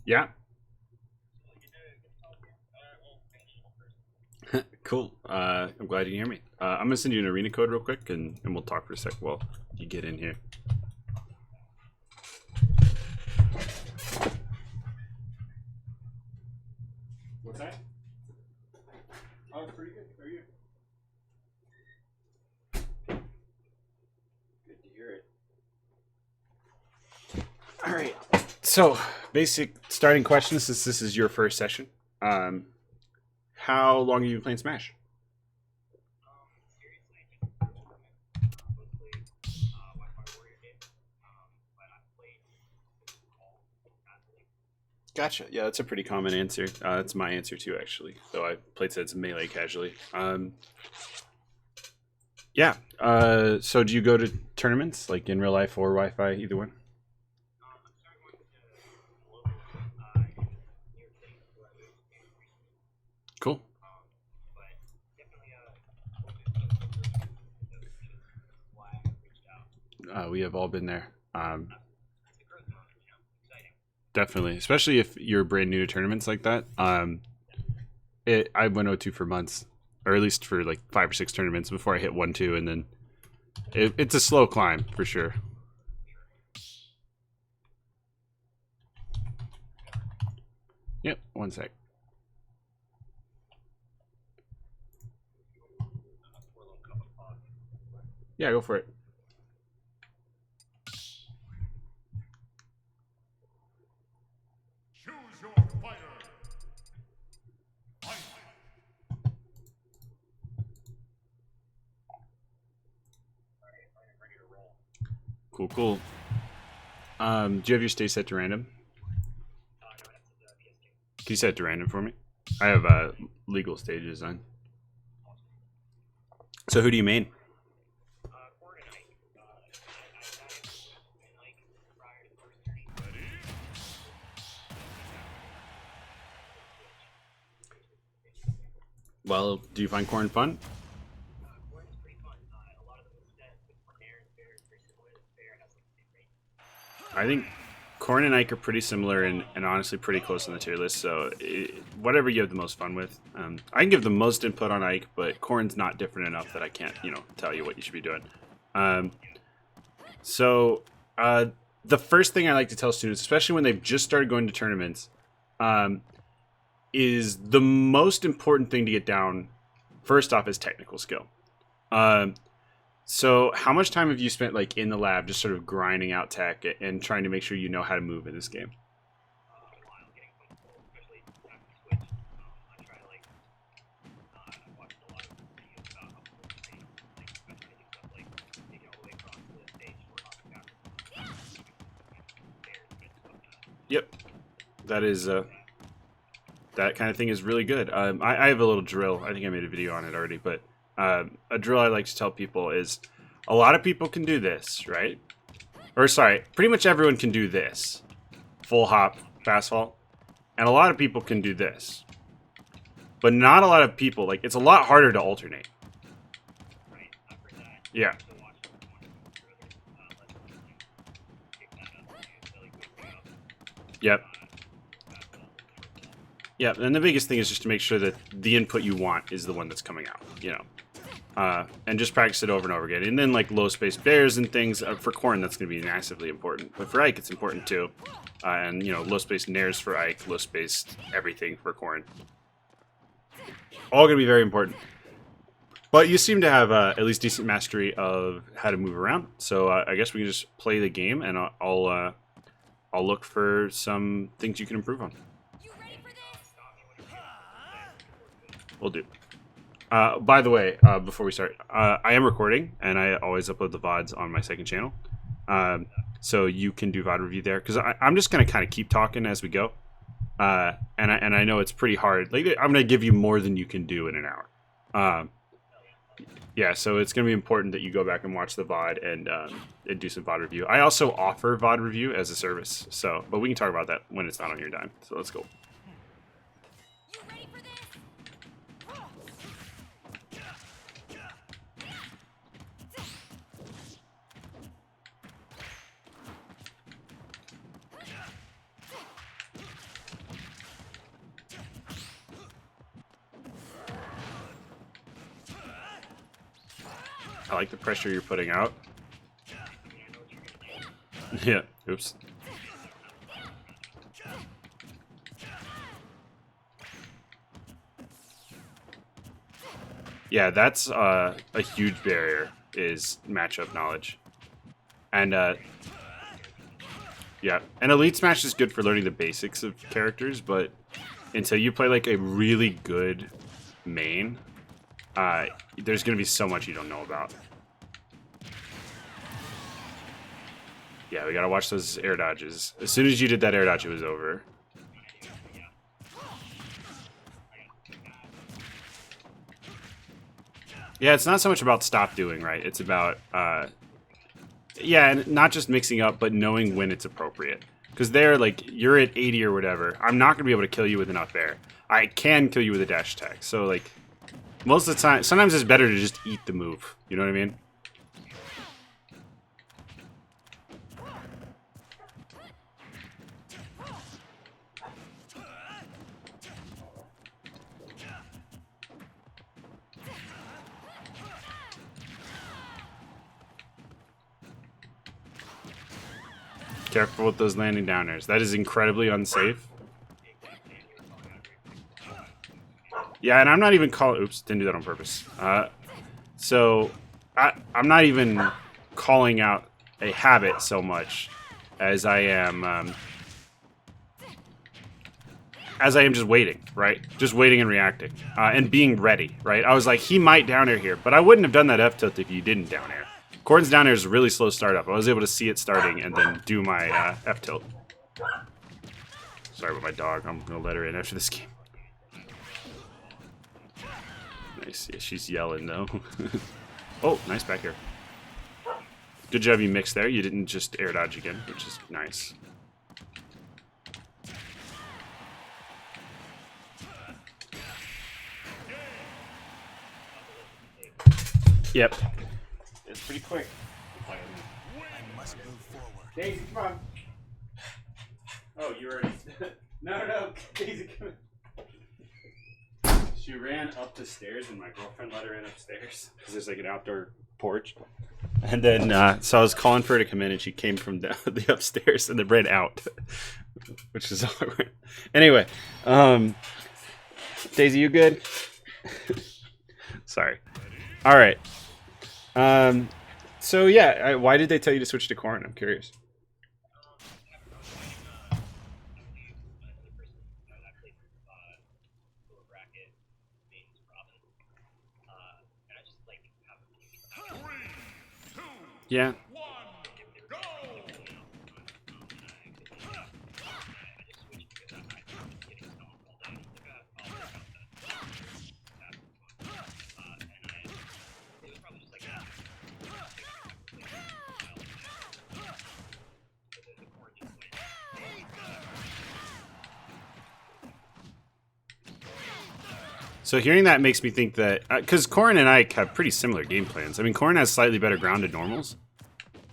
Yeah. Cool. I'm glad you can hear me. I'm gonna send you an arena code real quick, and we'll talk for a sec while you get in here. What's that? Oh, it's pretty good. How are you? Good to hear it. All right. So, basic starting questions since this is your first session. How long have you been playing Smash? Gotcha. Yeah, that's a pretty common answer. That's my answer too, actually. Though I played Sets Melee casually. Yeah. So do you go to tournaments like in real life or Wi-Fi? Either one. Cool. We have all been there. Definitely, especially if you're brand new to tournaments like that. I went 0-2 for months, or at least for like 5 or 6 tournaments before I hit 1-2, and then it's a slow climb for sure. Yep, one sec. Yeah, go for it. Choose your fighter. Cool, cool. Do you have your stay set to random? Can you set it to random for me? I have legal stages on. So who do you main? Well, do you find Corrin fun? I think Corrin and Ike are pretty similar and honestly pretty close on the tier list. So whatever you have the most fun with, I can give the most input on Ike, but Corrin's not different enough that I can't, tell you what you should be doing. So the first thing I like to tell students, especially when they've just started going to tournaments, is the most important thing to get down. First off, is technical skill. So how much time have you spent like in the lab just sort of grinding out tech and trying to make sure you know how to move in this game? Yep. That is that kind of thing is really good. I have a little drill. I think I made a video on it already, but a drill I like to tell people is a lot of people can do this, right? Or sorry, pretty much everyone can do this. Full hop, fast fall. And a lot of people can do this. But not a lot of people. Like, it's a lot harder to alternate. Yeah. Yep. Yeah, and the biggest thing is just to make sure that the input you want is the one that's coming out, and just practice it over and over again. And then like low space bears and things, for Corrin that's going to be massively important. But for Ike it's important too. And low space nairs for Ike, low space everything for Corrin. All going to be very important. But you seem to have at least decent mastery of how to move around. So I guess we can just play the game, and I'll look for some things you can improve on. We'll do. By the way, before we start, I am recording, and I always upload the VODs on my second channel. So you can do VOD review there, because I'm just going to kind of keep talking as we go. And I know it's pretty hard. Like, I'm going to give you more than you can do in an hour. Yeah, so it's going to be important that you go back and watch the VOD and do some VOD review. I also offer VOD review as a service, but we can talk about that when it's not on your dime. So let's go. I like the pressure you're putting out. Yeah, oops. Yeah, that's a huge barrier, is matchup knowledge. And, yeah, and Elite Smash is good for learning the basics of characters, but until you play, like, a really good main, there's going to be so much you don't know about. Yeah, we gotta watch those air dodges. As soon as you did that air dodge, it was over. Yeah, it's not so much about stop doing, right? It's about, yeah, and not just mixing up, but knowing when it's appropriate. Because there, like, you're at 80 or whatever. I'm not going to be able to kill you with enough air. I can kill you with a dash attack. So, like, most of the time, sometimes it's better to just eat the move. You know what I mean? Careful with those landing downers. That is incredibly unsafe. Yeah, and I'm not even calling... Oops, didn't do that on purpose. So, I'm not even calling out a habit so much as I am just waiting, right? Just waiting and reacting. And being ready, right? I was like, he might down air here, but I wouldn't have done that F tilt if you didn't down air. Corrin's down air is a really slow startup. I was able to see it starting and then do my F tilt. Sorry about my dog. I'm going to let her in after this game. Nice. Yeah, she's yelling, though. Oh, nice back here. Good job you mixed there. You didn't just air dodge again, which is nice. Yep. It's pretty quick. I must move forward. Daisy, come on. Oh, you already... No, Daisy, come on. She ran up the stairs, and my girlfriend let her in upstairs. Because there's like an outdoor porch. And then, so I was calling for her to come in, and she came from the upstairs and then ran out. Which is awkward. Anyway, Daisy, you good? Sorry. All right. So yeah, why did they tell you to switch to Corrin? I'm curious. Yeah. So hearing that makes me think that... Because Corrin and Ike have pretty similar game plans. I mean, Corrin has slightly better grounded normals.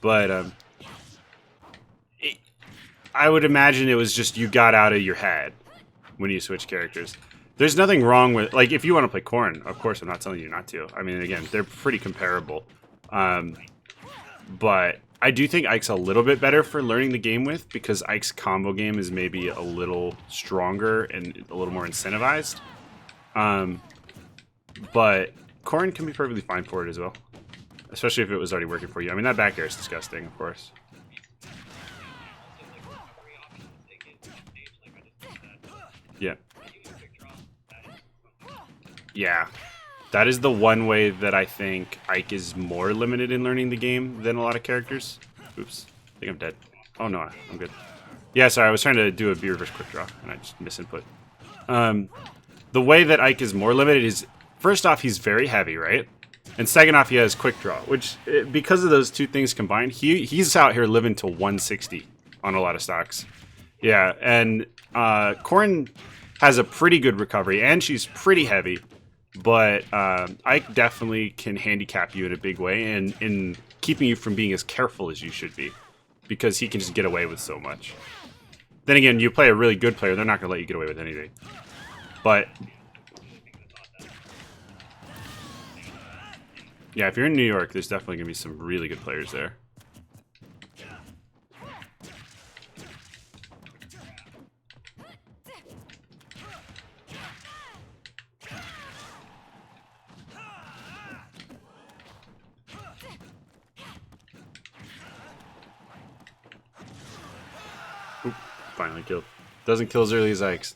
But I would imagine it was just you got out of your head when you switch characters. There's nothing wrong with... Like, if you want to play Corrin, of course I'm not telling you not to. I mean, again, they're pretty comparable. But I do think Ike's a little bit better for learning the game with, because Ike's combo game is maybe a little stronger and a little more incentivized. But Corrin can be perfectly fine for it as well. Especially if it was already working for you. I mean, that back air is disgusting, of course. Yeah. Yeah. That is the one way that I think Ike is more limited in learning the game than a lot of characters. Oops. I think I'm dead. Oh, no. I'm good. Yeah, sorry. I was trying to do a B reverse quick draw, and I just misinput. The way that Ike is more limited is, first off, he's very heavy, right? And second off, he has quick draw, which, because of those two things combined, he's out here living to 160 on a lot of stocks. Yeah, and Corrin has a pretty good recovery, and she's pretty heavy, but Ike definitely can handicap you in a big way, and in keeping you from being as careful as you should be, because he can just get away with so much. Then again, you play a really good player, they're not going to let you get away with anything. But Yeah, if you're in New York, there's definitely going to be some really good players there. Oop, finally killed. Doesn't kill as early as Ike's.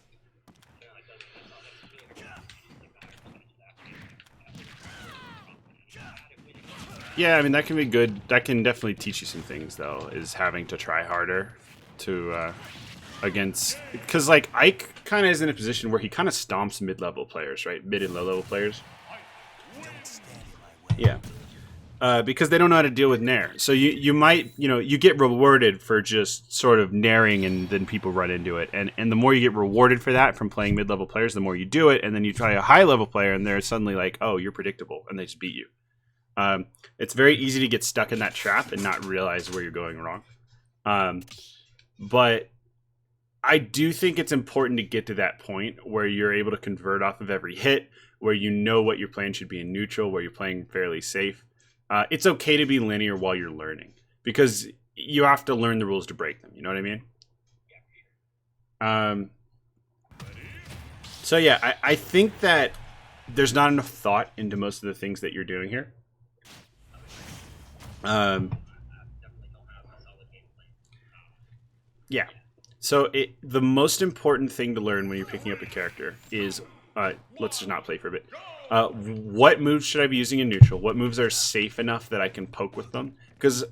Yeah, I mean, that can be good. That can definitely teach you some things, though, is having to try harder to, against... Because, like, Ike kind of is in a position where he kind of stomps mid-level players, right? Mid and low-level players. Yeah. Because they don't know how to deal with Nair. So you might, you get rewarded for just sort of nairing and then people run into it. And the more you get rewarded for that from playing mid-level players, the more you do it. And then you try a high-level player and they're suddenly like, oh, you're predictable. And they just beat you. It's very easy to get stuck in that trap and not realize where you're going wrong. But I do think it's important to get to that point where you're able to convert off of every hit, where you know what your plan should be in neutral, where you're playing fairly safe. It's okay to be linear while you're learning, because you have to learn the rules to break them. You know what I mean? So yeah, I think that there's not enough thought into most of the things that you're doing here. Yeah. So the most important thing to learn when you're picking up a character is, let's just not play for a bit. What moves should I be using in neutral? What moves are safe enough that I can poke with them? Because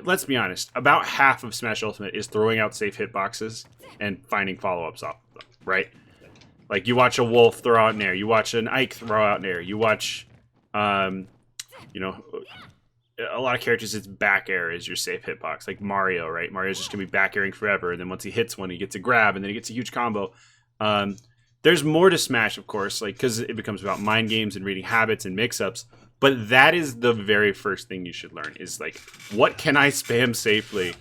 let's be honest, about half of Smash Ultimate is throwing out safe hitboxes and finding follow-ups off of them, right? Like, you watch a Wolf throw out Nair, you watch an Ike throw out Nair, you watch, a lot of characters, it's back air is your safe hitbox. Like Mario, right? Mario's just going to be back airing forever, and then once he hits one, he gets a grab, and then he gets a huge combo. There's more to Smash, of course, like, because it becomes about mind games and reading habits and mix-ups, but that is the very first thing you should learn, is, like, what can I spam safely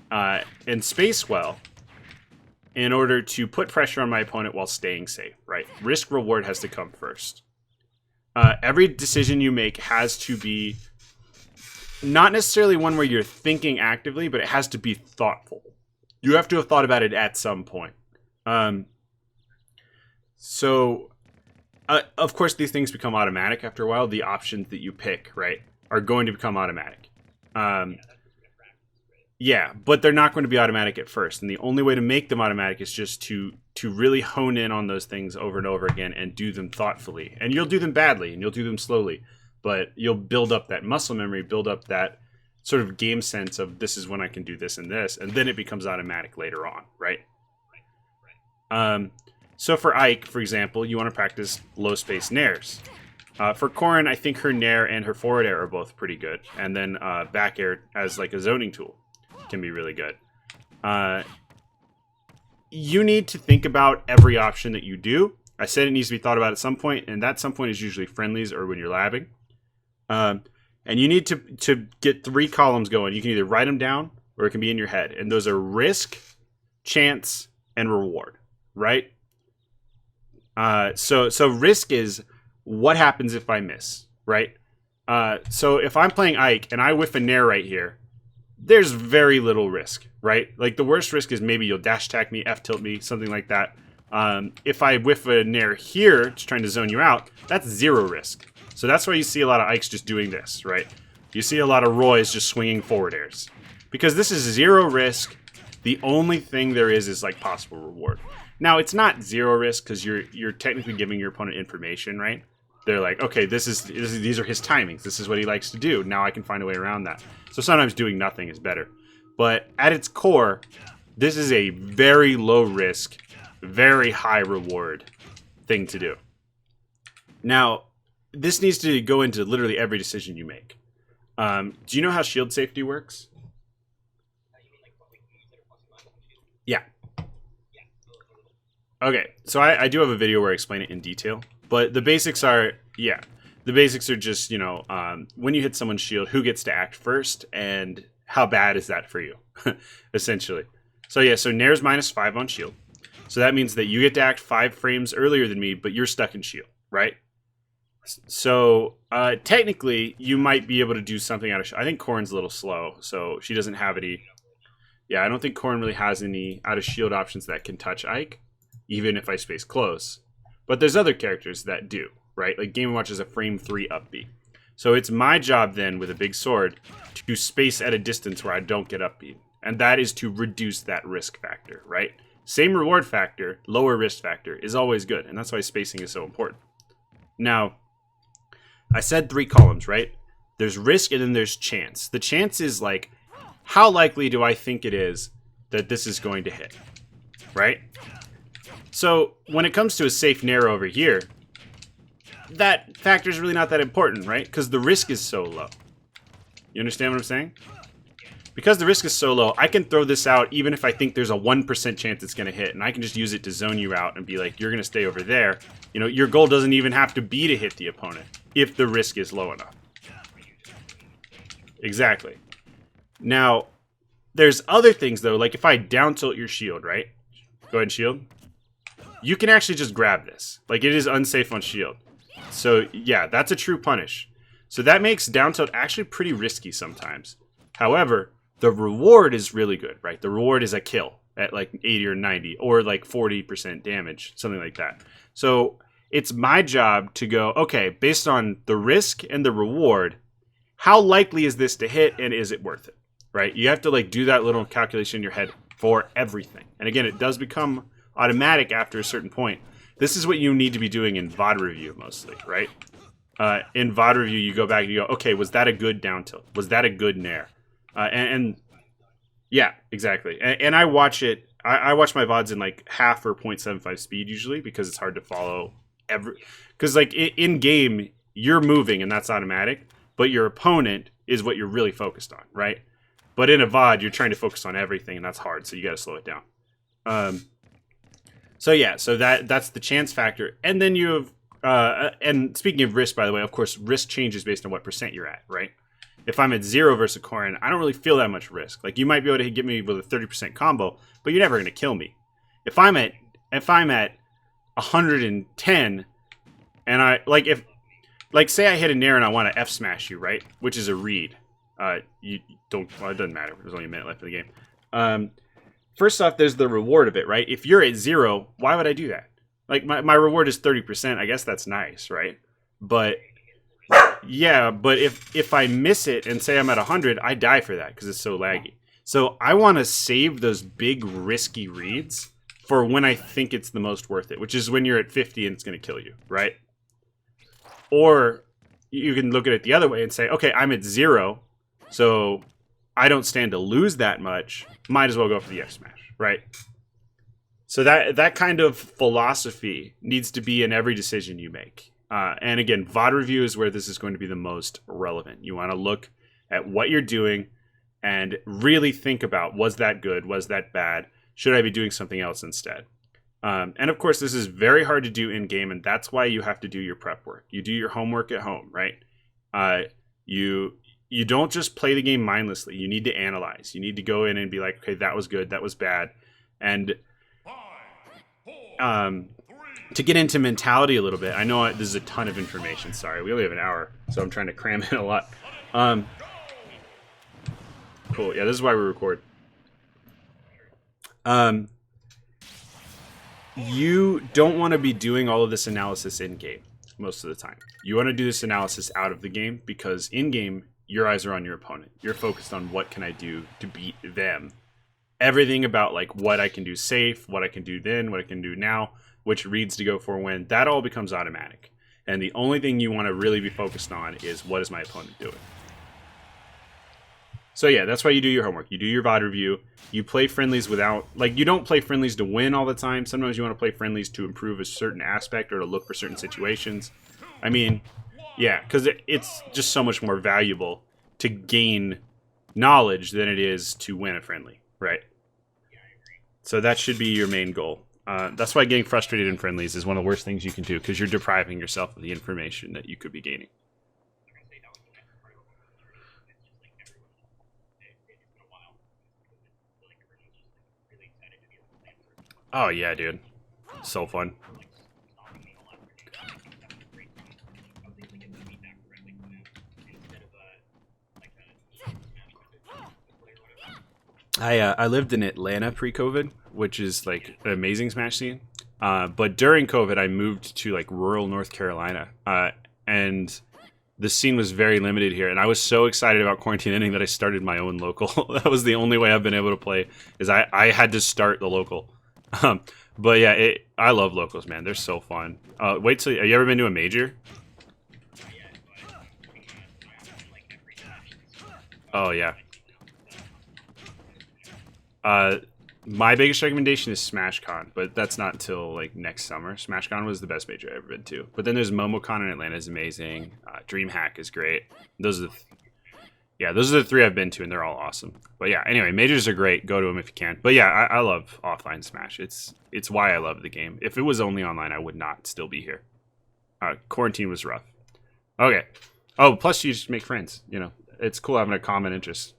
and space well in order to put pressure on my opponent while staying safe, right? Risk-reward has to come first. Every decision you make has to be not necessarily one where you're thinking actively, but it has to be thoughtful. You have to have thought about it at some point. Of course, these things become automatic after a while. The options that you pick, right, are going to become automatic. Yeah, but they're not going to be automatic at first. And the only way to make them automatic is just to really hone in on those things over and over again and do them thoughtfully. And you'll do them badly and you'll do them slowly. But you'll build up that muscle memory, build up that sort of game sense of this is when I can do this and this, and then it becomes automatic later on, right? So for Ike, for example, you want to practice low space nairs. For Corrin, I think her nair and her forward air are both pretty good, and then back air as like a zoning tool can be really good. You need to think about every option that you do. I said it needs to be thought about at some point, and that some point is usually friendlies or when you're labbing. And you need to get 3 columns going. You can either write them down or it can be in your head. And those are risk, chance, and reward, right? So risk is what happens if I miss, right? So if I'm playing Ike and I whiff a nair right here, there's very little risk, right? Like, the worst risk is maybe you'll dash attack me, F tilt me, something like that. If I whiff a nair here, just trying to zone you out, that's 0 risk. So that's why you see a lot of Ikes just doing this, right? You see a lot of Roys just swinging forward airs. Because this is 0 risk. The only thing there is like possible reward. Now, it's not 0 risk because you're technically giving your opponent information, right? They're like, okay, these are his timings. This is what he likes to do. Now I can find a way around that. So sometimes doing nothing is better. But at its core, this is a very low risk, very high reward thing to do. Now, this needs to go into literally every decision you make. Do you know how shield safety works? Yeah. Okay, so I do have a video where I explain it in detail, but the basics are, the basics are just, when you hit someone's shield, who gets to act first, and how bad is that for you, essentially. So yeah, so Nair's -5 on shield. So that means that you get to act 5 frames earlier than me, but you're stuck in shield, right? So technically, you might be able to do something out of. I think Corrin's a little slow, so she doesn't have any. Yeah, I don't think Corrin really has any out of shield options that can touch Ike, even if I space close. But there's other characters that do, right? Like Game & Watch is a frame 3 up B. So it's my job then with a big sword to space at a distance where I don't get up B. And that is to reduce that risk factor, right? Same reward factor, lower risk factor is always good. And that's why spacing is so important. Now, I said 3 columns, right? There's risk and then there's chance. The chance is like, how likely do I think it is that this is going to hit, right? So when it comes to a safe narrow over here, that factor is really not that important, right? Because the risk is so low. You understand what I'm saying? Because the risk is so low, I can throw this out even if I think there's a 1% chance it's going to hit, and I can just use it to zone you out and be like, you're going to stay over there. You know, your goal doesn't even have to be to hit the opponent if the risk is low enough. Exactly. Now, there's other things, though, like if I down tilt your shield, right? Go ahead and shield. You can actually just grab this. Like, it is unsafe on shield. So, yeah, that's a true punish. So that makes down tilt actually pretty risky sometimes. However, the reward is really good, right? The reward is a kill at like 80 or 90 or like 40% damage, something like that. So it's my job to go, okay, based on the risk and the reward, how likely is this to hit and is it worth it, right? You have to like do that little calculation in your head for everything. And again, it does become automatic after a certain point. This is what you need to be doing in VOD review mostly, right? In VOD review, you go back and you go, okay, was that a good down tilt? Was that a good nair? And yeah, exactly. And I watch it. I watch my VODs in like half or 0.75 speed usually because it's hard to follow because like in game you're moving and that's automatic, but your opponent is what you're really focused on, right? But in a VOD you're trying to focus on everything and that's hard, so you got to slow it down. So yeah, so that's the chance factor, and then you have and speaking of risk, by the way, of course, risk changes based on what percent you're at, right? If I'm at 0 versus Corrin, I don't really feel that much risk. Like, you might be able to get me with a 30% combo, but you're never going to kill me. If I'm at 110, and I say I hit a nair and I want to F smash you, right? Which is a read. You don't. Well, it doesn't matter. There's only a minute left in the game. First off, there's the reward of it, right? If you're at 0, why would I do that? Like, my reward is 30%. I guess that's nice, right? But yeah, but if I miss it and say I'm at 100, I die for that because it's so laggy. So I want to save those big risky reads for when I think it's the most worth it, which is when you're at 50 and it's going to kill you, right? Or you can look at it the other way and say, okay, I'm at 0, so I don't stand to lose that much. Might as well go for the F smash, right? So that kind of philosophy needs to be in every decision you make. And again, VOD review is where this is going to be the most relevant. You want to look at what you're doing and really think about, was that good? Was that bad? Should I be doing something else instead? And of course, this is very hard to do in game, and that's why you have to do your prep work. You do your homework at home, right? You don't just play the game mindlessly. You need to analyze. You need to go in and be like, okay, that was good, that was bad. And to get into mentality a little bit, I know this is a ton of information. Sorry, we only have an hour, so I'm trying to cram in a lot. Cool. Yeah, this is why we record. You don't want to be doing all of this analysis in game most of the time. You want to do this analysis out of the game because in game, your eyes are on your opponent. You're focused on what can I do to beat them. Everything about like what I can do safe, what I can do then, what I can do now, which reads to go for when, that all becomes automatic. And the only thing you want to really be focused on is what is my opponent doing. So yeah, that's why you do your homework. You do your VOD review. You play friendlies without, like, you don't play friendlies to win all the time. Sometimes you want to play friendlies to improve a certain aspect or to look for certain situations. I mean, yeah, because it's just so much more valuable to gain knowledge than it is to win a friendly, right? So that should be your main goal. That's why getting frustrated in friendlies is one of the worst things you can do, because you're depriving yourself of the information that you could be gaining. Oh yeah, dude. So fun. I lived in Atlanta pre-COVID, which is like an amazing Smash scene. But during COVID, I moved to like rural North Carolina, and the scene was very limited here. And I was so excited about quarantine ending that I started my own local. That was the only way I've been able to play. Is I had to start the local. But yeah, I love locals, man. They're so fun. Wait till have you ever been to a major? Oh yeah. My biggest recommendation is SmashCon, but that's not until like next summer. SmashCon was the best major I've ever been to. But then there's MomoCon in Atlanta is amazing. DreamHack is great. Those are those are the three I've been to, and they're all awesome. But yeah, anyway, majors are great. Go to them if you can. But yeah, I love offline Smash. It's why I love the game. If it was only online, I would not still be here. Quarantine was rough. Okay. Oh, plus you just make friends. You know, it's cool having a common interest.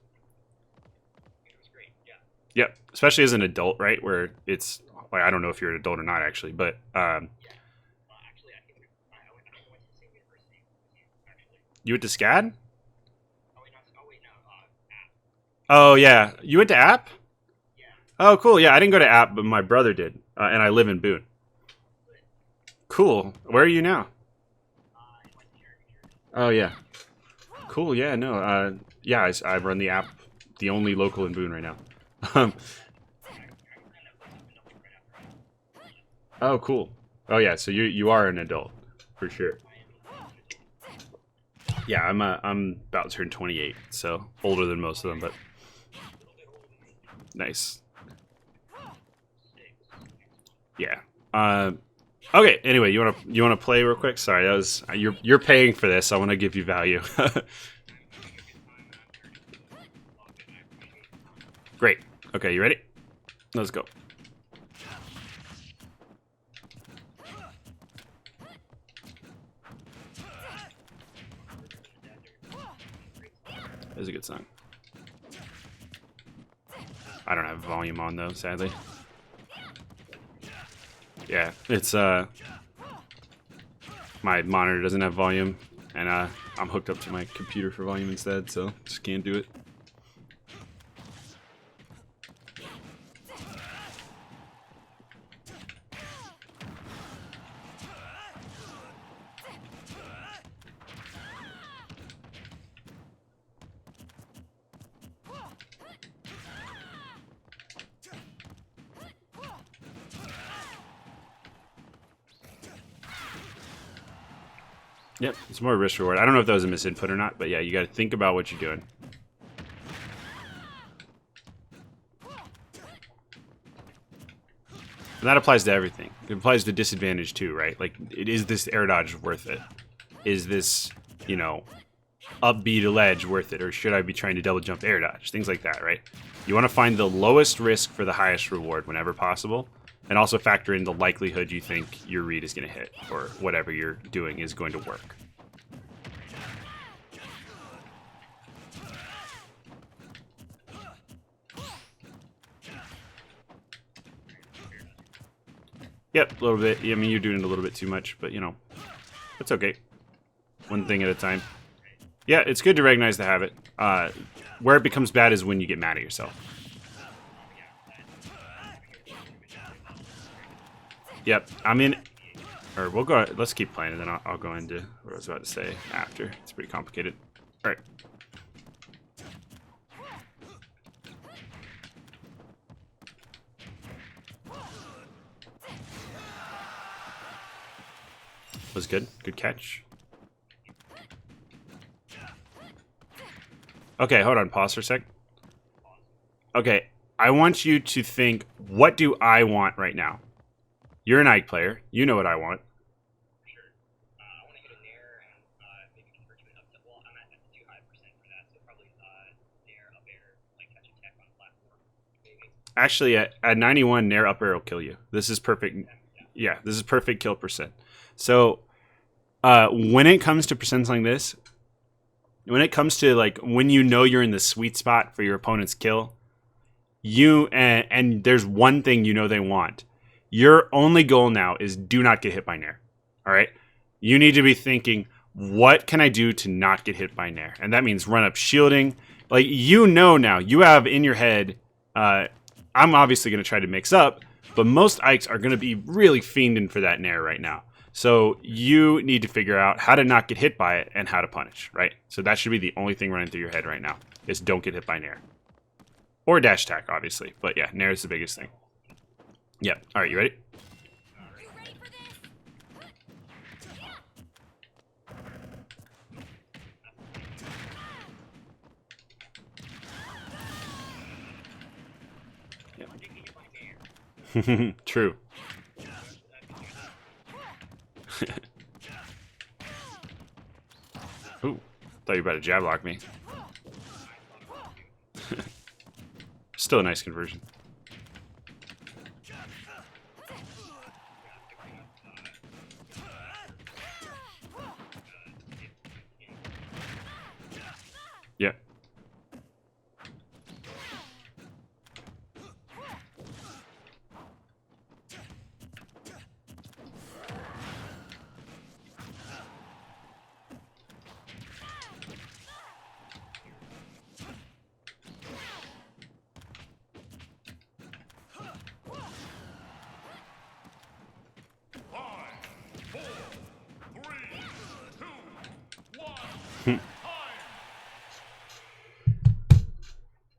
Yep, especially as an adult, right? Where it's like I don't know if you're an adult or not, actually, but you went to SCAD? Oh yeah, you went to App? Oh cool, yeah, I didn't go to App, but my brother did, and I live in Boone. Cool. Where are you now? Oh yeah, cool. Yeah, no, yeah, I run the App, the only local in Boone right now. Oh, cool. Oh yeah, so you are an adult for sure. Yeah, I'm about to turn 28, so older than most of them, but nice. Yeah. Okay. Anyway, you wanna play real quick? Sorry, that was you're paying for this. I want to give you value. Great. Okay, you ready? Let's go. That's a good song. I don't have volume on though, sadly. Yeah, it's my monitor doesn't have volume, and I'm hooked up to my computer for volume instead, so just can't do it. Yep, it's more risk reward. I don't know if that was a misinput or not, but yeah, you got to think about what you're doing. And that applies to everything. It applies to disadvantage too, right? Like, is this air dodge worth it? Is this, you know, up B to ledge worth it? Or should I be trying to double jump air dodge? Things like that, right? You want to find the lowest risk for the highest reward whenever possible. And also factor in the likelihood you think your read is going to hit, or whatever you're doing is going to work. Yep, a little bit. I mean, you're doing it a little bit too much, but you know, it's okay. One thing at a time. Yeah, it's good to recognize the habit. Where it becomes bad is when you get mad at yourself. Yep, I'm in. Or we'll go. Let's keep playing, and then I'll go into what I was about to say after. It's pretty complicated. All right. Was good. Good catch. Okay, hold on. Pause for a sec. Okay, I want you to think, what do I want right now? You're an Ike player. You know what I want. Actually, at 91, Nair up air will kill you. This is perfect. Yeah, this is perfect kill percent. So, when it comes to percents like this, when it comes to like when you know you're in the sweet spot for your opponent's kill, and there's one thing you know they want. Your only goal now is do not get hit by Nair. All right? You need to be thinking, what can I do to not get hit by Nair? And that means run up shielding. Like, you know now, you have in your head I'm obviously going to try to mix up, but most Ikes are going to be really fiending for that Nair right now. So you need to figure out how to not get hit by it and how to punish, right? So that should be the only thing running through your head right now, is don't get hit by Nair. Or dash attack, obviously. But yeah, Nair is the biggest thing. Yep. All right, you ready? Yep. True. Ooh, thought you were about to jab lock me. Still a nice conversion. Yeah.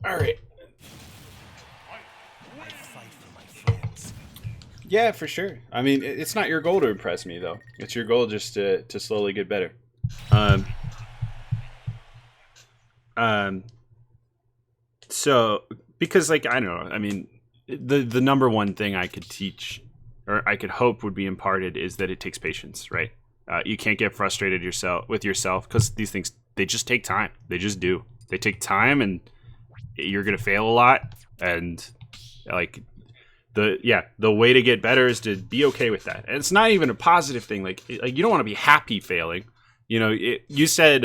All right. Yeah, for sure. I mean, it's not your goal to impress me, though. It's your goal just to slowly get better. So, because, like, I don't know. I mean, the number one thing I could teach, or I could hope would be imparted, is that it takes patience, right? You can't get frustrated with yourself, because these things, they just take time. They just do. They take time, and you're gonna fail a lot, and like the way to get better is to be okay with that. And it's not even a positive thing. Like you don't want to be happy failing. You know, you said.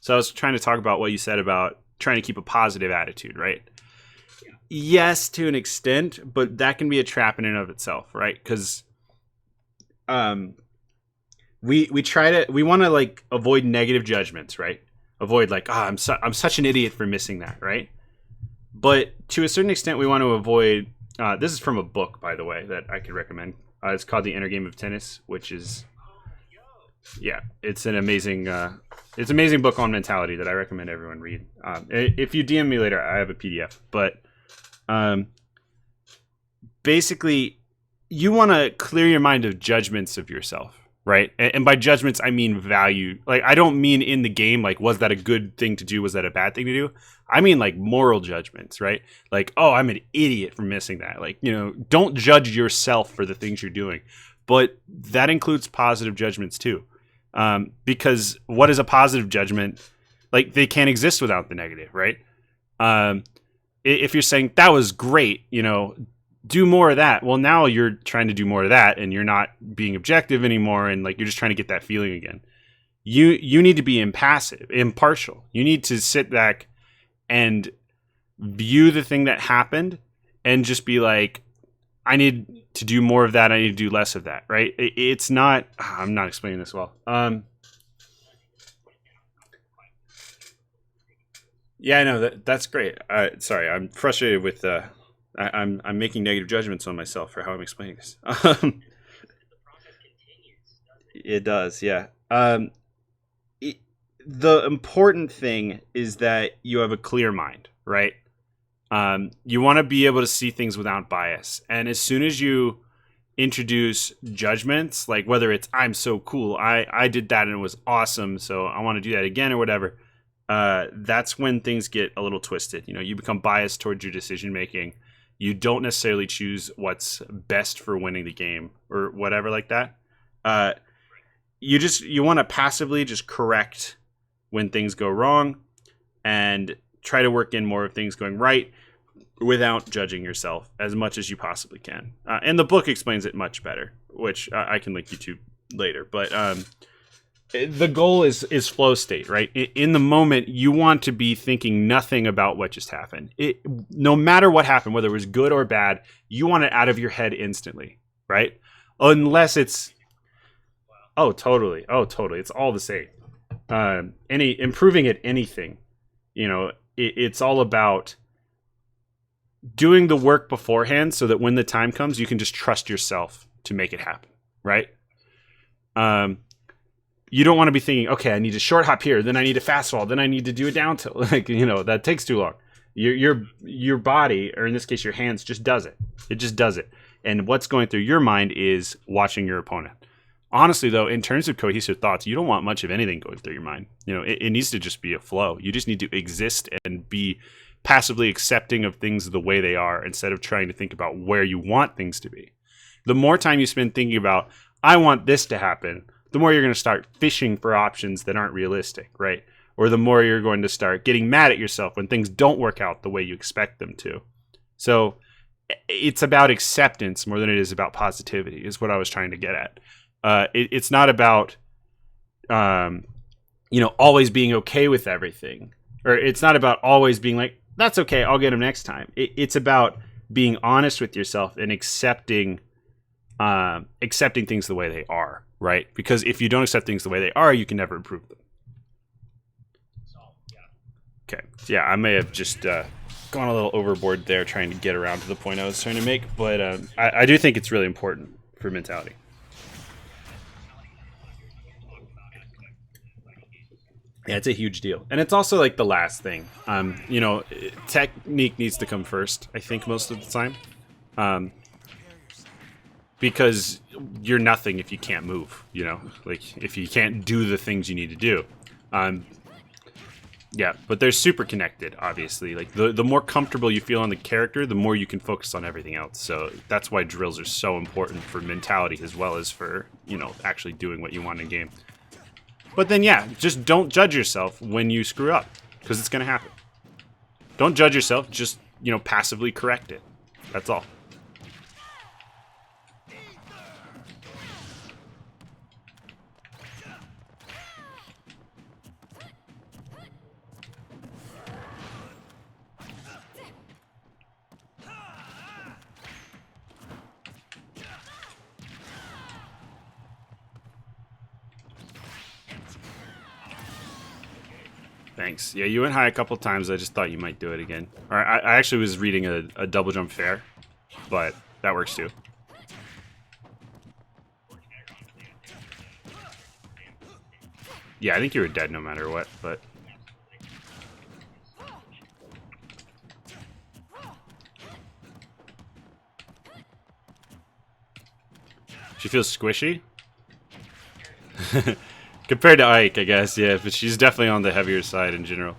So I was trying to talk about what you said about trying to keep a positive attitude, right? Yes, to an extent, but that can be a trap in and of itself, right? Because we want to like avoid negative judgments, right? Avoid like, I'm such an idiot for missing that, right? But to a certain extent, we want to avoid. This is from a book, by the way, that I could recommend. It's called The Inner Game of Tennis, which is, yeah, it's an amazing book on mentality that I recommend everyone read. If you DM me later, I have a PDF. But basically, you want to clear your mind of judgments of yourself. Right. And by judgments, I mean value. Like, I don't mean in the game, like, was that a good thing to do? Was that a bad thing to do? I mean, like, moral judgments, right? Like, oh, I'm an idiot for missing that. Like, you know, don't judge yourself for the things you're doing. But that includes positive judgments, too. Because what is a positive judgment? Like, they can't exist without the negative, right? If you're saying, that was great, you know, do more of that. Well, now you're trying to do more of that, and you're not being objective anymore, and like you're just trying to get that feeling again. You need to be impartial. You need to sit back and view the thing that happened, and just be like, I need to do more of that. I need to do less of that. Right? It's not. I'm not explaining this well. Yeah, I know that's great. Sorry, I'm frustrated with. I'm making negative judgments on myself for how I'm explaining this. It does, yeah. The important thing is that you have a clear mind, right? You want to be able to see things without bias. And as soon as you introduce judgments, like whether it's I'm so cool, I did that and it was awesome, so I want to do that again or whatever, that's when things get a little twisted. You know, you become biased towards your decision making. You don't necessarily choose what's best for winning the game or whatever like that. You want to passively just correct when things go wrong and try to work in more of things going right without judging yourself as much as you possibly can. And the book explains it much better, which I can link you to later. But the goal is flow state, right? In the moment, you want to be thinking nothing about what just happened. No matter what happened, whether it was good or bad, you want it out of your head instantly, right? Unless it's, oh, totally. It's all the same. Improving at anything, you know, it's all about doing the work beforehand so that when the time comes, you can just trust yourself to make it happen, right? You don't want to be thinking, okay, I need to short hop here, then I need to fast fall, then I need to do a down tilt. Like, you know, that takes too long. Your body, or in this case, your hands, just does it. It just does it. And what's going through your mind is watching your opponent. Honestly, though, in terms of cohesive thoughts, you don't want much of anything going through your mind. You know, it needs to just be a flow. You just need to exist and be passively accepting of things the way they are instead of trying to think about where you want things to be. The more time you spend thinking about, I want this to happen, the more you're going to start fishing for options that aren't realistic, right? Or the more you're going to start getting mad at yourself when things don't work out the way you expect them to. So it's about acceptance more than it is about positivity, is what I was trying to get at. It's not about, always being okay with everything. Or it's not about always being like, that's okay, I'll get him next time. It's about being honest with yourself and accepting things the way they are, right? Because if you don't accept things the way they are, you can never improve them. Okay, so yeah, I may have just gone a little overboard there trying to get around to the point I was trying to make, but I do think it's really important for mentality. Yeah, it's a huge deal. And it's also like the last thing. Technique needs to come first, I think, most of the time. Because you're nothing if you can't move, you know? Like, if you can't do the things you need to do. Yeah, but they're super connected, obviously. Like, the more comfortable you feel on the character, the more you can focus on everything else. So that's why drills are so important for mentality as well as for, actually doing what you want in game. But then, yeah, just don't judge yourself when you screw up, because it's going to happen. Don't judge yourself, just, passively correct it. That's all. Thanks. Yeah, you went high a couple times. I just thought you might do it again. All right, I actually was reading a double jump fair, but that works too. Yeah, I think you were dead no matter what, but... She feels squishy? Compared to Ike, I guess, yeah, but she's definitely on the heavier side in general.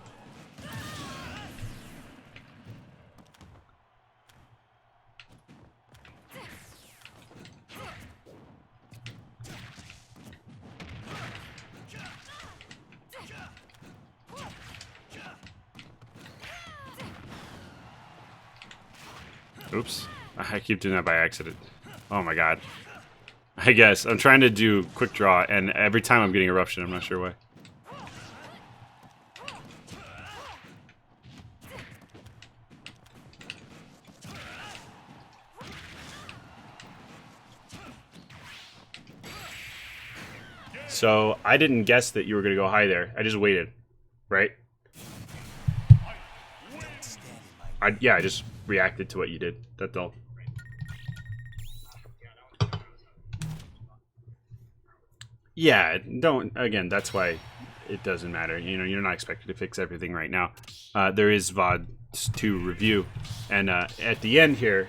Oops. I keep doing that by accident. Oh my god. I guess. I'm trying to do quick draw, and every time I'm getting eruption, I'm not sure why. So, I didn't guess that you were going to go high there. I just waited. Right? I just reacted to what you did. That's all. Yeah, again, that's why it doesn't matter. You're not expected to fix everything right now. There is VOD to review. And at the end here,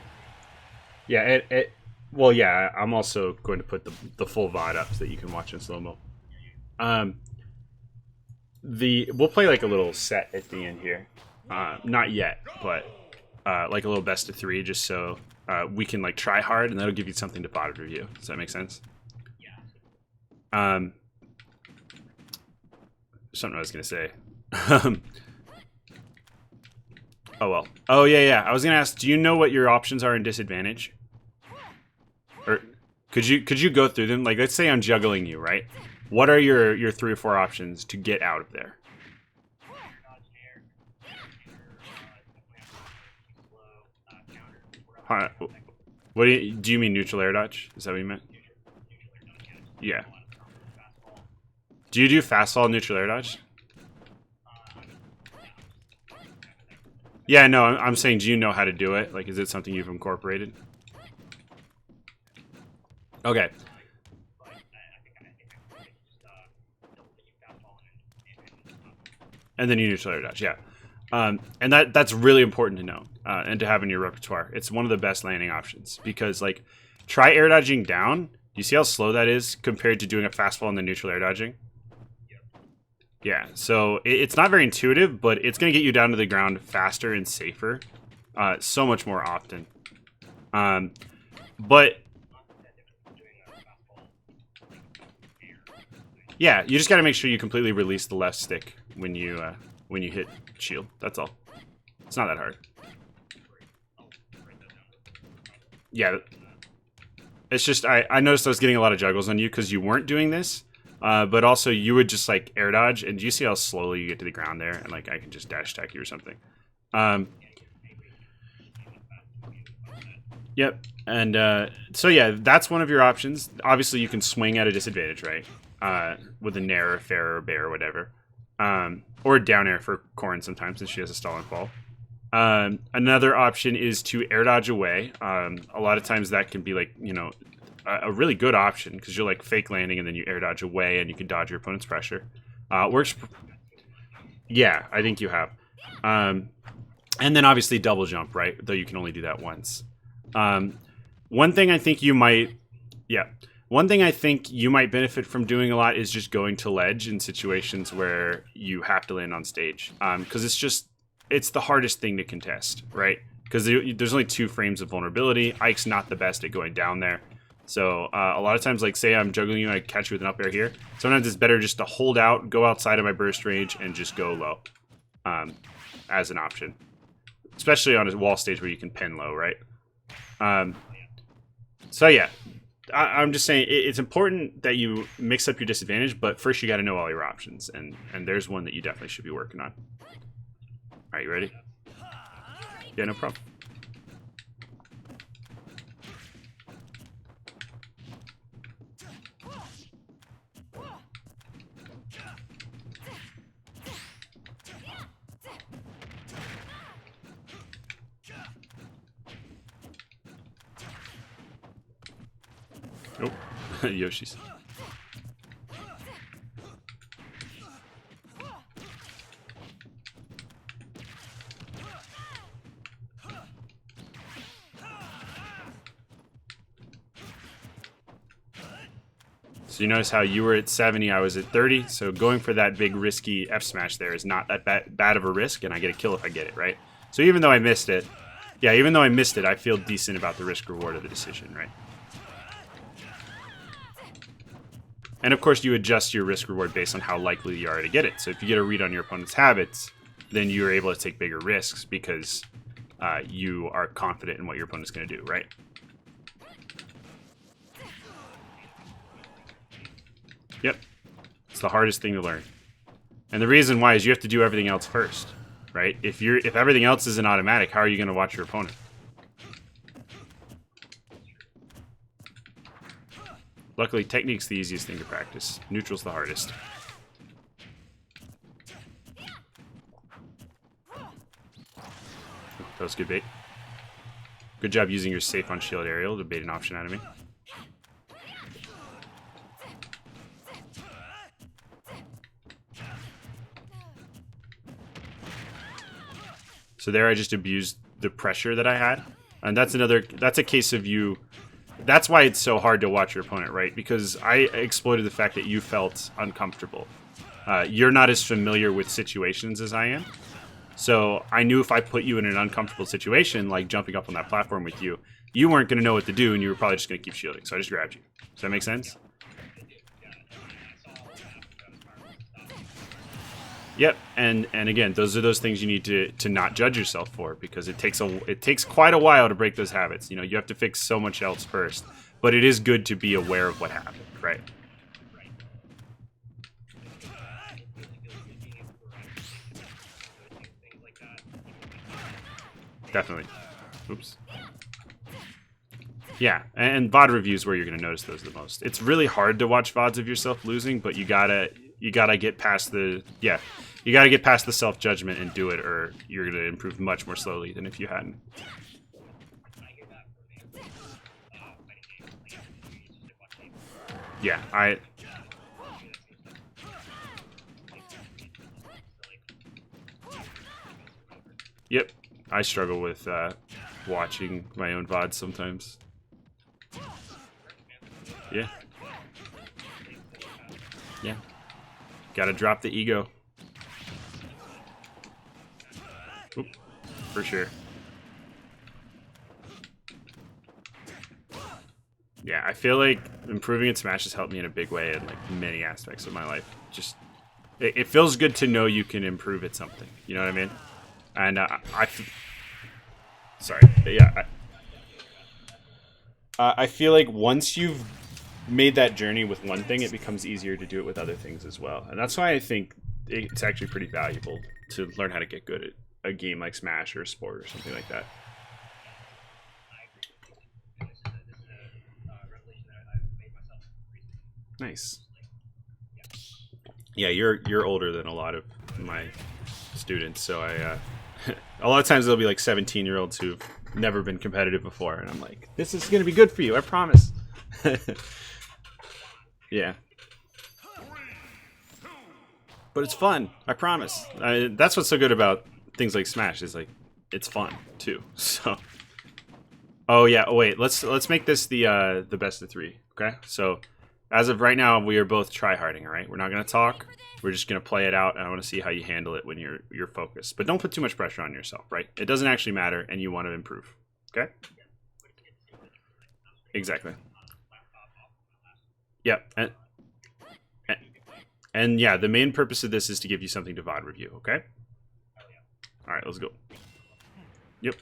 yeah, I'm also going to put the full VOD up so that you can watch in slow-mo. We'll play like a little set at the end here. Not yet, but like a little best of 3 just so we can like try hard, and that'll give you something to VOD review. Does that make sense? Something I was gonna say. Oh well. Oh yeah. I was gonna ask, do you know what your options are in disadvantage? Or could you go through them? Like, let's say I'm juggling you, right? What are your 3 or 4 options to get out of there? What do you mean neutral air dodge? Is that what you meant? Yeah. Do you do fast fall neutral air dodge? Yeah, no, I'm saying, do you know how to do it? Like, is it something you've incorporated? Okay. And then you neutral air dodge, yeah. And that's really important to know and to have in your repertoire. It's one of the best landing options because, like, try air dodging down. You see how slow that is compared to doing a fastball and then neutral air dodging? Yeah, so it's not very intuitive, but it's going to get you down to the ground faster and safer so much more often. But yeah, you just got to make sure you completely release the left stick when you hit shield. That's all. It's not that hard. Yeah, it's just I noticed I was getting a lot of juggles on you because you weren't doing this. But also you would just like air dodge, and do you see how slowly you get to the ground there? And like I can just dash attack you or something. Yep. And so yeah, that's one of your options. Obviously, you can swing at a disadvantage, right? With a nair or fair or bear or whatever, or down air for Corrin sometimes, since she has a stall and fall. Another option is to air dodge away. A lot of times that can be like, you know, a really good option because you're like fake landing and then you air dodge away and you can dodge your opponent's pressure. Works. Yeah, I think you have. And then obviously double jump, right? Though you can only do that once. One thing I think you might, one thing I think you might benefit from doing a lot is just going to ledge in situations where you have to land on stage. Because it's the hardest thing to contest, right? Because there's only 2 frames of vulnerability. Ike's not the best at going down there. So a lot of times, like say I'm juggling you, I catch you with an up air here. Sometimes it's better just to hold out, go outside of my burst range, and just go low as an option. Especially on a wall stage where you can pin low, right? So yeah, I'm just saying it's important that you mix up your disadvantage, but first you got to know all your options, and there's one that you definitely should be working on. All right, you ready? Yeah, no problem. Nope. Yoshi's. So you notice how you were at 70, I was at 30. So going for that big risky F smash there is not that bad of a risk, and I get a kill if I get it, right? So even though I missed it, I feel decent about the risk reward of the decision, right? And of course, you adjust your risk reward based on how likely you are to get it. So if you get a read on your opponent's habits, then you're able to take bigger risks because you are confident in what your opponent's going to do, right? Yep. It's the hardest thing to learn. And the reason why is you have to do everything else first, right? If everything else is an automatic, how are you going to watch your opponent? Luckily, technique's the easiest thing to practice. Neutral's the hardest. That was good bait. Good job using your safe on shield aerial to bait an option out of me. So there I just abused the pressure that I had. And that's a case of you. That's why it's so hard to watch your opponent, right? Because I exploited the fact that you felt uncomfortable. You're not as familiar with situations as I am. So I knew if I put you in an uncomfortable situation, like jumping up on that platform with you, you weren't going to know what to do, and you were probably just going to keep shielding. So I just grabbed you. Does that make sense? Yep, and again, those are those things you need to not judge yourself for, because it takes quite a while to break those habits. You know, you have to fix so much else first, but it is good to be aware of what happened, right? Definitely. Oops. Yeah, and VOD reviews where you're going to notice those the most. It's really hard to watch VODs of yourself losing, but you gotta get past the You got to get past the self-judgment and do it, or you're going to improve much more slowly than if you hadn't. Yeah, Yep, I struggle with watching my own VODs sometimes. Yeah. Yeah. Gotta drop the ego. Oop, for sure. Yeah, I feel like improving in Smash has helped me in a big way in like many aspects of my life. Just it feels good to know you can improve at something. You know what I mean? And sorry, yeah. I feel like once you've made that journey with one thing, it becomes easier to do it with other things as well. And that's why I think it's actually pretty valuable to learn how to get good at a game like Smash or a sport or something like that. Nice. Yeah, you're older than a lot of my students, so I a lot of times they'll be like 17-year-olds who've never been competitive before, and I'm like, this is gonna be good for you, I promise. Yeah. But it's fun, I promise. That's what's so good about things like Smash, is like it's fun too. So oh yeah, oh wait, let's make this the best of 3, okay? So as of right now, we are both tryharding, all right? We're not gonna talk. We're just gonna play it out, and I want to see how you handle it when you're focused. But don't put too much pressure on yourself, right? It doesn't actually matter, and you want to improve. Okay? Exactly. Yep. And yeah, the main purpose of this is to give you something to VOD review. Okay? All right, let's go. Yep.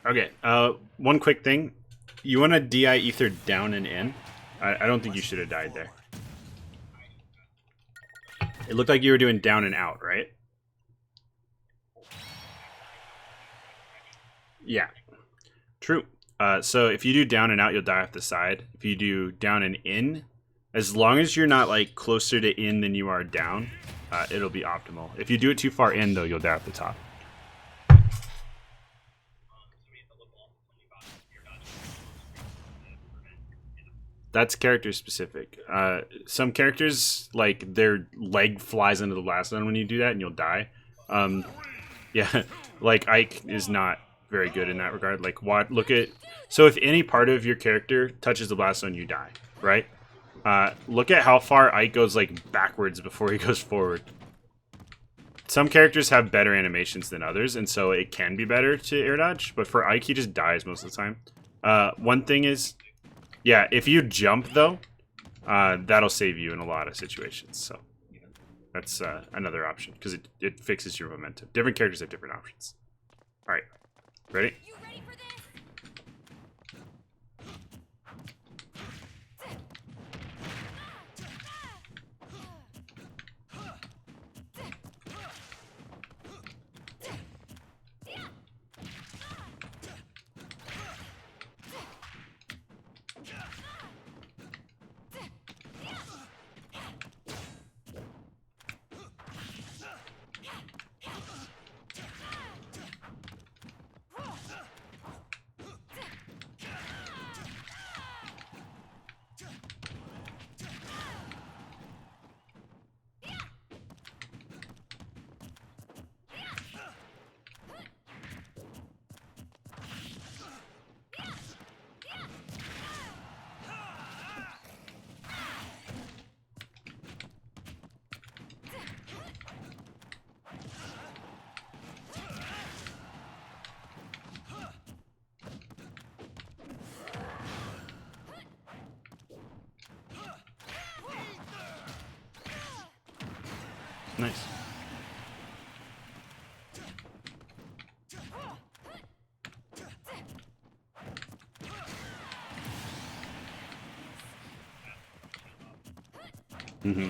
Okay, one quick thing. You want to DI ether down and in? I don't think you should have died there. It looked like you were doing down and out, right? Yeah. True. So if you do down and out, you'll die off the side. If you do down and in, as long as you're not like closer to in than you are down, it'll be optimal. If you do it too far in, though, you'll die off the top. That's character specific. Some characters, like, their leg flies into the blast zone when you do that, and you'll die. Yeah, like Ike is not very good in that regard. Like, look at... So if any part of your character touches the blast zone, you die, right? Look at how far Ike goes, like, backwards before he goes forward. Some characters have better animations than others, and so it can be better to air dodge, but for Ike, he just dies most of the time. One thing is... Yeah, if you jump, though, that'll save you in a lot of situations. So that's another option, because it fixes your momentum. Different characters have different options. All right, ready? You ready for this? Nice. Mm-hmm.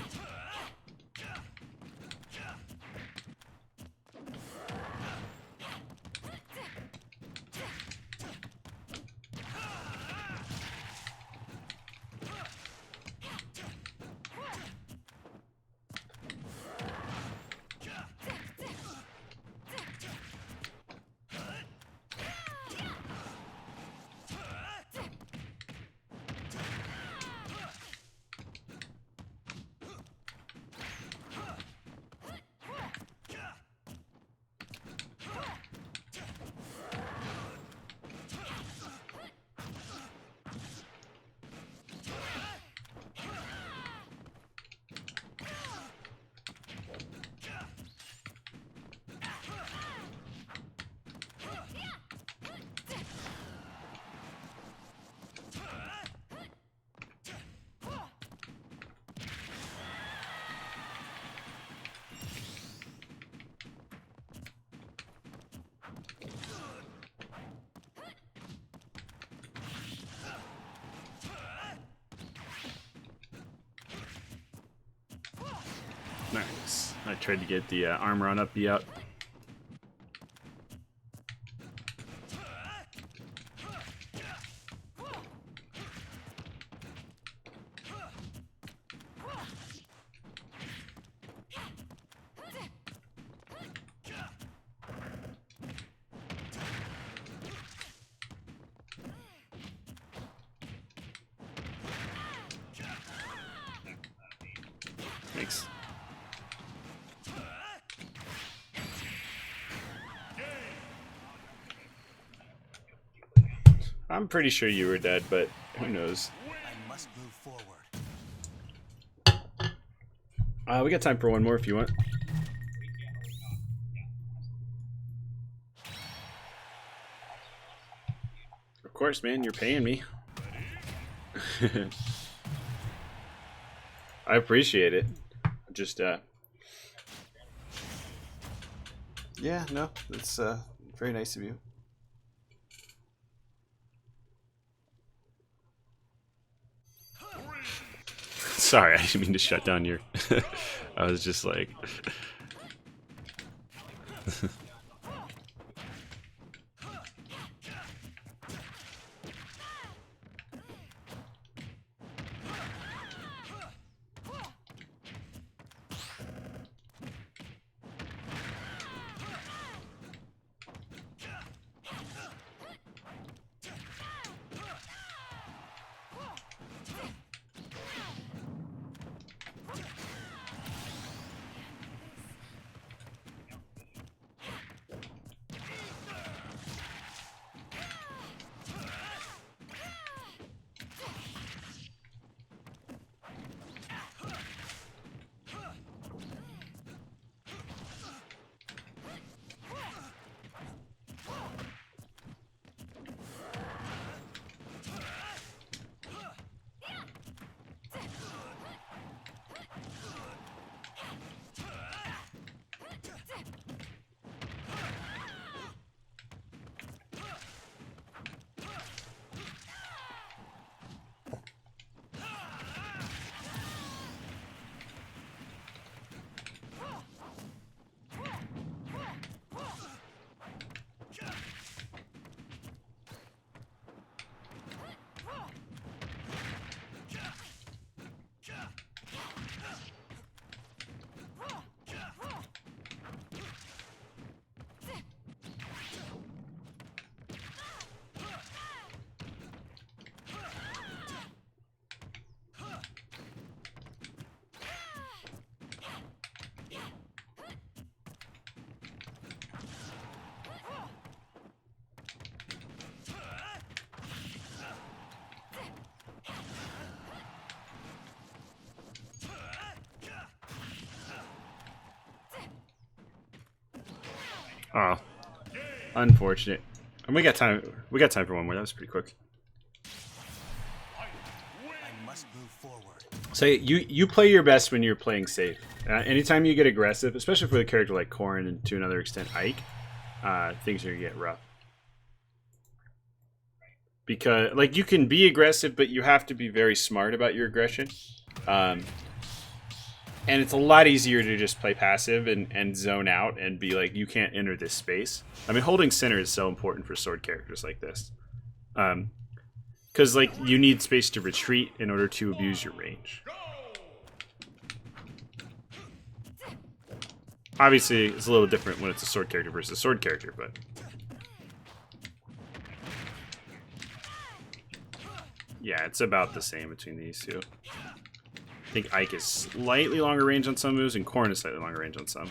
Nice. I tried to get the armor on up B out. Thanks. I'm pretty sure you were dead, but who knows? I must move forward. We got time for one more if you want. Of course, man, you're paying me. I appreciate it. Just, yeah, no, it's very nice of you. Sorry, I didn't mean to shut down your... I was just like... Oh, unfortunate. And we got time. We got time for one more. That was pretty quick. So you play your best when you're playing safe. Anytime you get aggressive, especially for a character like Corrin and to another extent Ike, things are gonna get rough. Because like you can be aggressive, but you have to be very smart about your aggression. And it's a lot easier to just play passive and zone out and be like, you can't enter this space. I mean, holding center is so important for sword characters like this. Because, like, you need space to retreat in order to abuse your range. Obviously, it's a little different when it's a sword character versus a sword character, but... yeah, it's about the same between these two. I think Ike is slightly longer range on some moves, and Corrin is slightly longer range on some.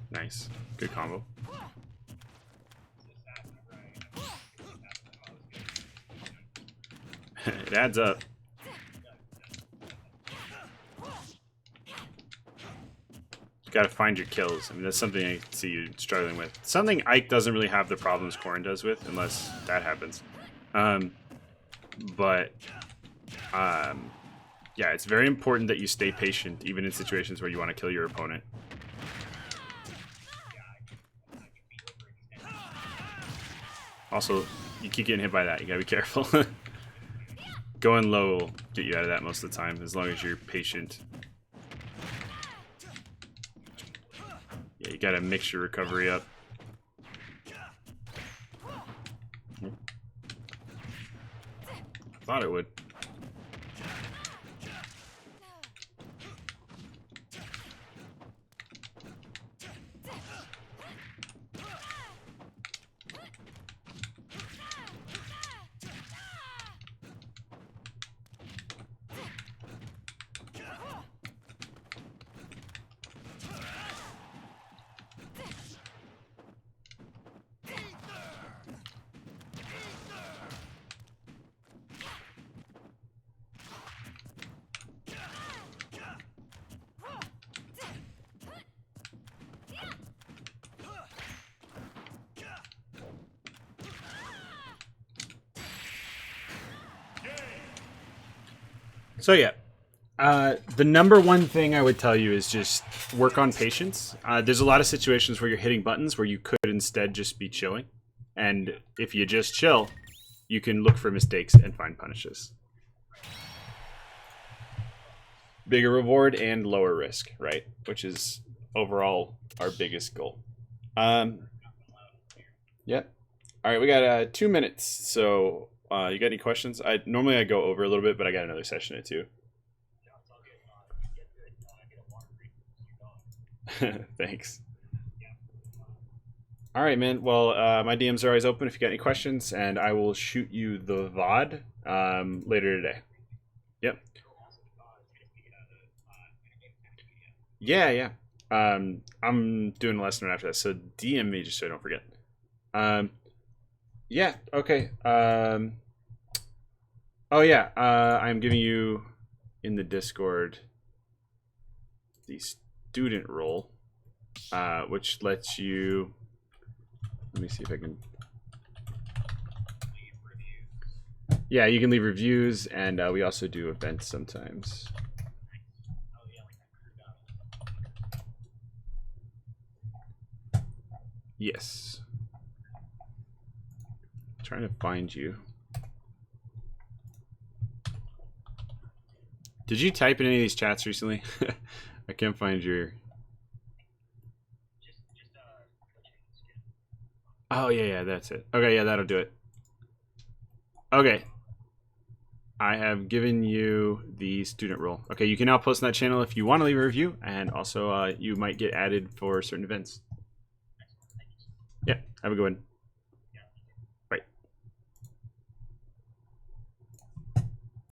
Nice. Good combo. It adds up. Got to find your kills. I mean, that's something I see you struggling with. Something Ike doesn't really have the problems Corrin does with, unless that happens. Yeah, it's very important that you stay patient, even in situations where you want to kill your opponent. Also, you keep getting hit by that. You gotta be careful. Going low will get you out of that most of the time, as long as you're patient. Yeah, you gotta mix your recovery up. Thought it would. So yeah, The number one thing I would tell you is just work on patience. There's a lot of situations where you're hitting buttons where you could instead just be chilling. And if you just chill, you can look for mistakes and find punishes. Bigger reward and lower risk, right? Which is overall our biggest goal. Yeah. All right, we got 2 minutes. So you got any questions? Normally I go over a little bit, but I got another session at 2. Thanks. All right, man. Well, my DMs are always open if you got any questions, and I will shoot you the VOD later today. Yep. Yeah. I'm doing a lesson after that, so DM me just so I don't forget. Yeah. Okay. Oh yeah. I'm giving you in the Discord the student role, which lets you. Let me see if I can. Yeah, you can leave reviews, and we also do events sometimes. Yes. I'm trying to find you. Did you type in any of these chats recently? I can't find your. Oh yeah, that's it. Okay, yeah, that'll do it. Okay. I have given you the student role. Okay, you can now post on that channel if you want to leave a review, and also you might get added for certain events. Yeah, have a good one.